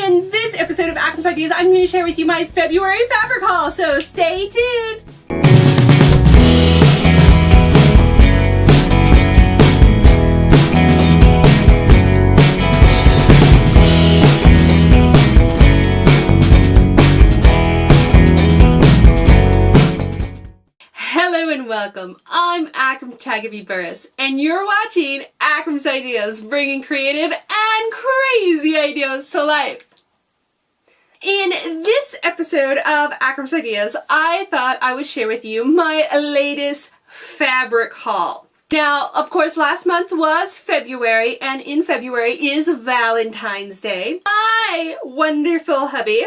In this episode of Akram's Ideas, I'm going to share with you my February fabric haul, so stay tuned! Hello and welcome. I'm Akram and you're watching Akram's Ideas, bringing creative and crazy ideas to life. In this episode of Akram's Ideas, I thought I would share with you my latest fabric haul. Now, of course, last month was February, and in February is Valentine's Day. My wonderful hubby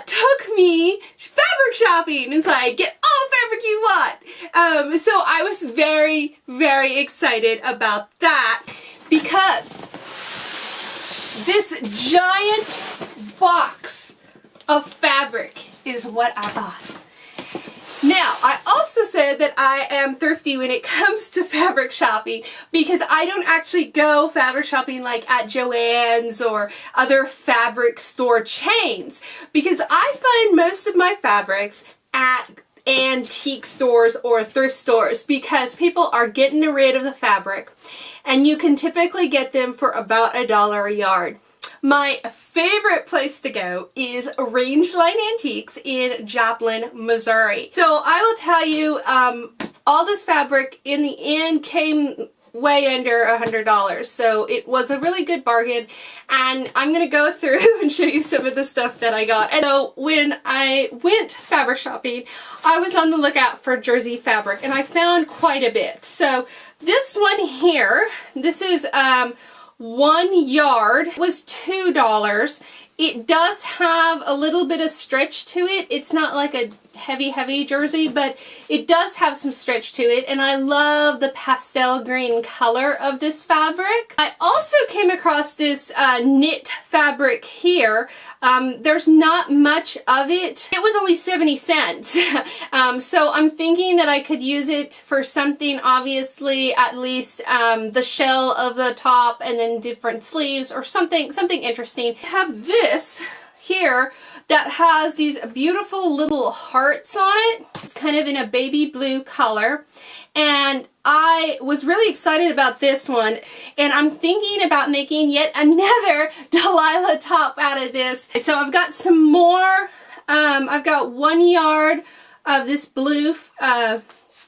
took me fabric shopping. It's like, get all the fabric you want. So I was very, very excited about that because this giant box of fabric is what I bought. Now, I also said that I am thrifty when it comes to fabric shopping because I don't actually go fabric shopping like at Joann's or other fabric store chains, because I find most of my fabrics at antique stores or thrift stores because people are getting rid of the fabric and you can typically get them for about $1 a yard. My favorite place to go is Rangeline Antiques in Joplin, Missouri. So I will tell you, all this fabric in the end came way under $100, so it was a really good bargain, and I'm gonna go through and show you some of the stuff that I got. And so when I went fabric shopping, I was on the lookout for jersey fabric, and I found quite a bit. So this one here, this is 1 yard, was $2. It does have a little bit of stretch to it. It's not like a heavy jersey, but it does have some stretch to it, and I love the pastel green color of this fabric. I also came across this knit fabric here. There's not much of it. It was only 70 cents. So I'm thinking that I could use it for something, obviously, at least the shell of the top and then different sleeves or something interesting. I have this here that has these beautiful little hearts on it. It's kind of in a baby blue color, and I was really excited about this one, and I'm thinking about making yet another Delilah top out of this. So I've got some more. I've got 1 yard of this blue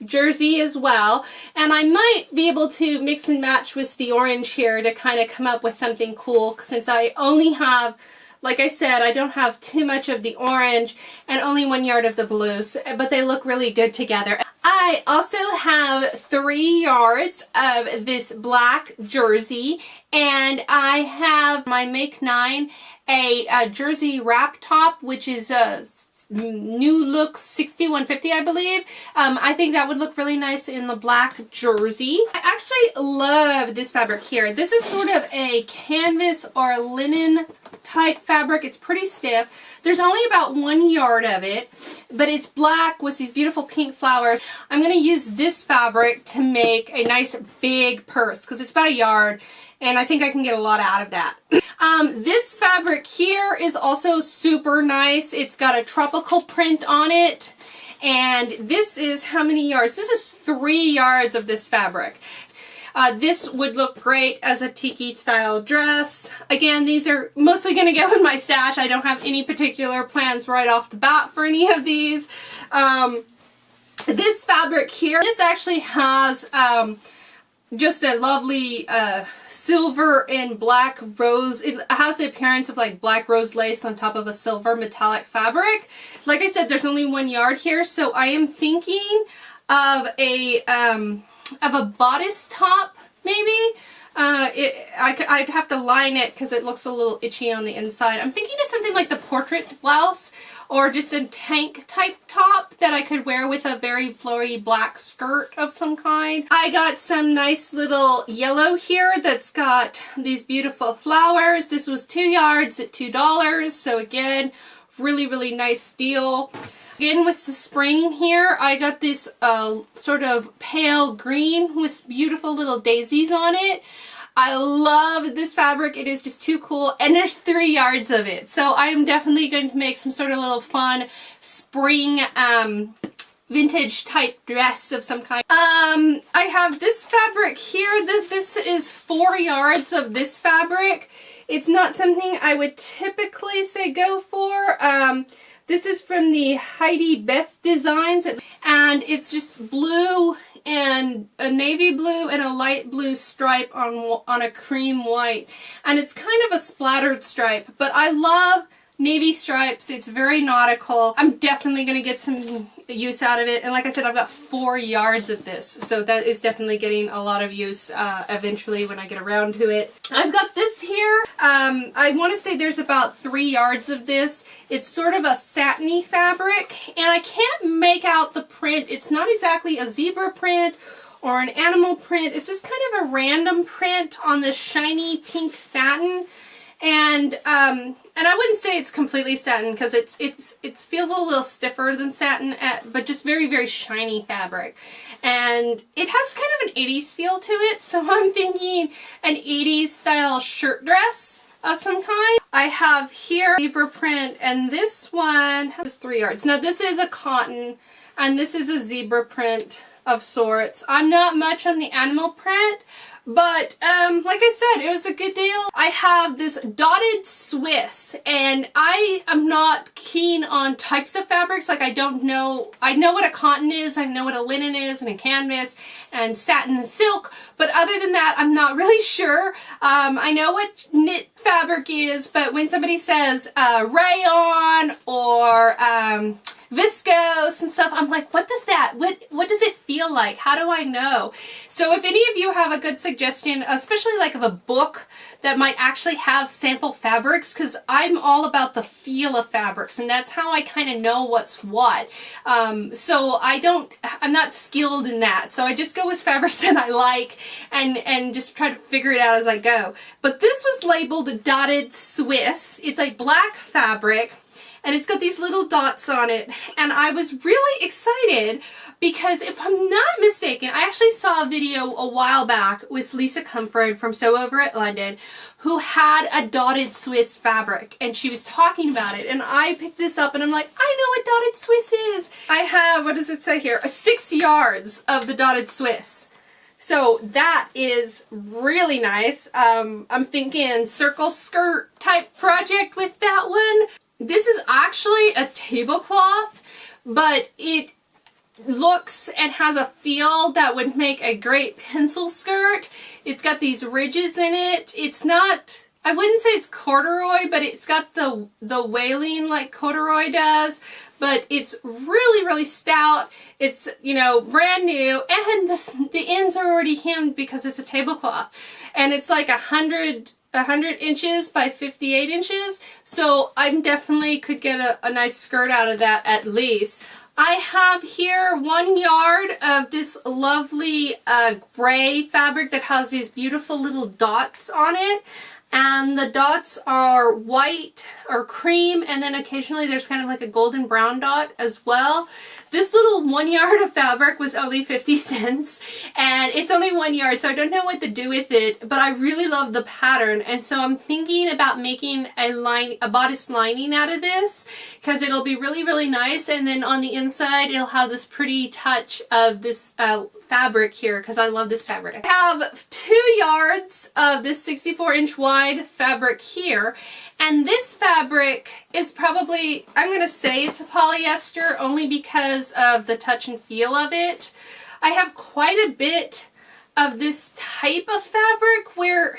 jersey as well, and I might be able to mix and match with the orange here to kind of come up with something cool, since I only have, like I said, I don't have too much of the orange and only 1 yard of the blues, but they look really good together. I also have 3 yards of this black jersey, and I have my Make 9, a jersey wrap top, which is a new look 6150, I believe. I think that would look really nice in the black jersey. I actually love this fabric here. This is sort of a canvas or linen type fabric. It's pretty stiff. There's only about 1 yard of it, but it's black with these beautiful pink flowers. I'm going to use this fabric to make a nice big purse because it's about 1 yard, and I think I can get a lot out of that. This fabric here is also super nice. It's got a tropical print on it, and this is how many yards? This is 3 yards of this fabric. This would look great as a tiki style dress. Again, these are mostly going to go in my stash. I don't have any particular plans right off the bat for any of these. This fabric here, this actually has just a lovely silver and black rose. It has the appearance of like black rose lace on top of a silver metallic fabric. Like I said, there's only 1 yard here, so I am thinking of a bodice top, maybe. I'd have to line it because it looks a little itchy on the inside. I'm thinking of something like the portrait blouse, or just a tank type top that I could wear with a very flowy black skirt of some kind. I got some nice little yellow here that's got these beautiful flowers. This was 2 yards at $2, so again, really nice deal. Again, with the spring here, I got this sort of pale green with beautiful little daisies on it. I love this fabric. It is just too cool. And there's 3 yards of it. So I am definitely going to make some sort of little fun spring vintage type dress of some kind. I have this fabric here. This is 4 yards of this fabric. It's not something I would typically say go for. This is from the Heidi Beth Designs, and it's just blue and a navy blue and a light blue stripe on a cream white, and it's kind of a splattered stripe, but I love navy stripes. It's very nautical. I'm definitely going to get some use out of it, and like I said, I've got 4 yards of this, so that is definitely getting a lot of use eventually when I get around to it. I've got this here. I want to say there's about 3 yards of this. It's sort of a satiny fabric, and I can't make out the print. It's not exactly a zebra print or an animal print. It's just kind of a random print on this shiny pink satin. And I wouldn't say it's completely satin, because it feels a little stiffer than satin, but just very, very shiny fabric. And it has kind of an 80s feel to it, so I'm thinking an 80s style shirt dress of some kind. I have here zebra print, and this one has 3 yards. Now this is a cotton, and this is a zebra print of sorts. I'm not much on the animal print, but like I said, it was a good deal. I have this dotted Swiss, and I am not keen on types of fabrics. Like I know what a cotton is, I know what a linen is, and a canvas, and satin and silk, but other than that, I'm not really sure. I know what knit fabric is, but when somebody says rayon or viscose and stuff, I'm like, what does that, what does it feel like? How do I know? So if any of you have a good suggestion, especially like of a book that might actually have sample fabrics, because I'm all about the feel of fabrics, and that's how I kind of know what's what. So I'm not skilled in that, so I just go with fabrics that I like and just try to figure it out as I go. But this was labeled Dotted Swiss. It's a black fabric, and it's got these little dots on it, and I was really excited because if I'm not mistaken, I actually saw a video a while back with Lisa Comfort from Sew Over at London, who had a dotted Swiss fabric, and she was talking about it, and I picked this up and I'm like, I know what dotted Swiss is. I have, what does it say here, 6 yards of the dotted Swiss. So that is really nice. I'm thinking circle skirt type project with that one. This is actually a tablecloth, but it looks and has a feel that would make a great pencil skirt. It's got these ridges in it. It's not, I wouldn't say it's corduroy, but it's got the wailing like corduroy does, but it's really, really stout. It's, you know, brand new, and the ends are already hemmed because it's a tablecloth, and it's like 100 inches by 58 inches, so I definitely could get a nice skirt out of that at least. I have here 1 yard of this lovely gray fabric that has these beautiful little dots on it, and the dots are white or cream, and then occasionally there's kind of like a golden brown dot as well. This little 1 yard of fabric was only 50 cents, and it's only 1 yard, so I don't know what to do with it, but I really love the pattern, and so I'm thinking about making a bodice lining out of this, because it'll be really, really nice, and then on the inside it'll have this pretty touch of this fabric here, because I love this fabric. I have 2 yards of this 64-inch wide fabric here, and this fabric is probably, I'm going to say it's a polyester only because of the touch and feel of it. I have quite a bit of this type of fabric where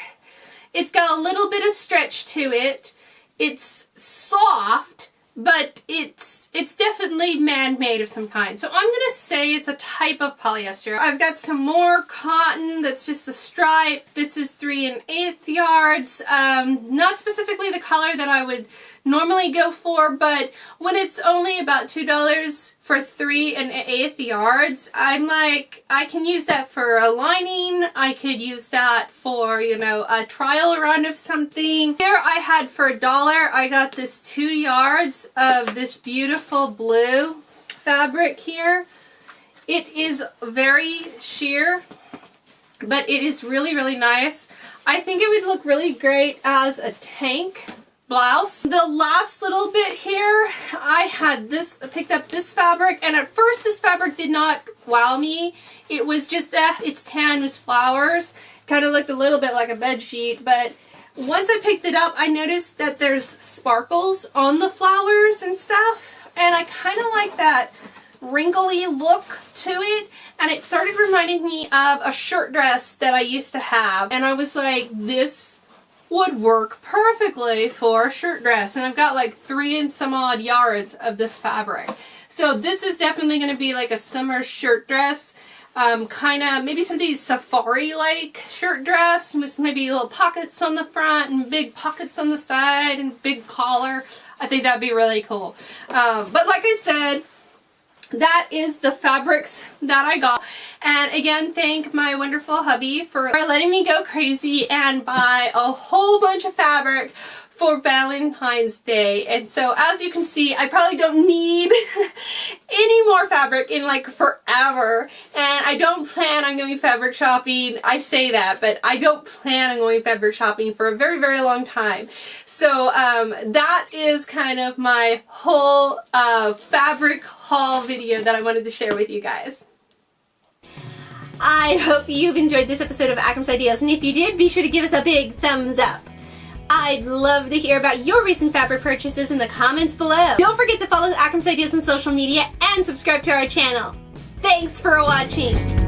it's got a little bit of stretch to it. It's soft, but it's definitely man-made of some kind. So I'm going to say it's a type of polyester. I've got some more cotton that's just a stripe. This is 3 1/8 yards. Not specifically the color that I would normally go for, but when it's only about $2 for 3 1/8 yards, I'm like, I can use that for a lining. I could use that for, you know, a trial run of something. Here I had for $1, I got this 2 yards of this beautiful blue fabric here. It is very sheer, but it is really, really nice. I think it would look really great as a tank blouse. The last little bit here, I picked up this fabric, and at first this fabric did not wow me. It was just it's tan with flowers. Kind of looked a little bit like a bed sheet, but once I picked it up, I noticed that there's sparkles on the flowers and stuff, and I kind of like that wrinkly look to it, and it started reminding me of a shirt dress that I used to have, and I was like, this would work perfectly for a shirt dress. And I've got like 3 and some odd yards of this fabric. So this is definitely going to be like a summer shirt dress, kind of maybe something safari-like shirt dress with maybe little pockets on the front and big pockets on the side and big collar. I think that'd be really cool. But like I said, that is the fabrics that I got. And again, thank my wonderful hubby for letting me go crazy and buy a whole bunch of fabric for Valentine's Day. And so as you can see, I probably don't need any more fabric in like forever. And I don't plan on going fabric shopping. I say that, but I don't plan on going fabric shopping for a very, very long time. So that is kind of my whole fabric haul video that I wanted to share with you guys. I hope you've enjoyed this episode of Akram's Ideas, and if you did, be sure to give us a big thumbs up. I'd love to hear about your recent fabric purchases in the comments below. Don't forget to follow Akram's Ideas on social media and subscribe to our channel. Thanks for watching.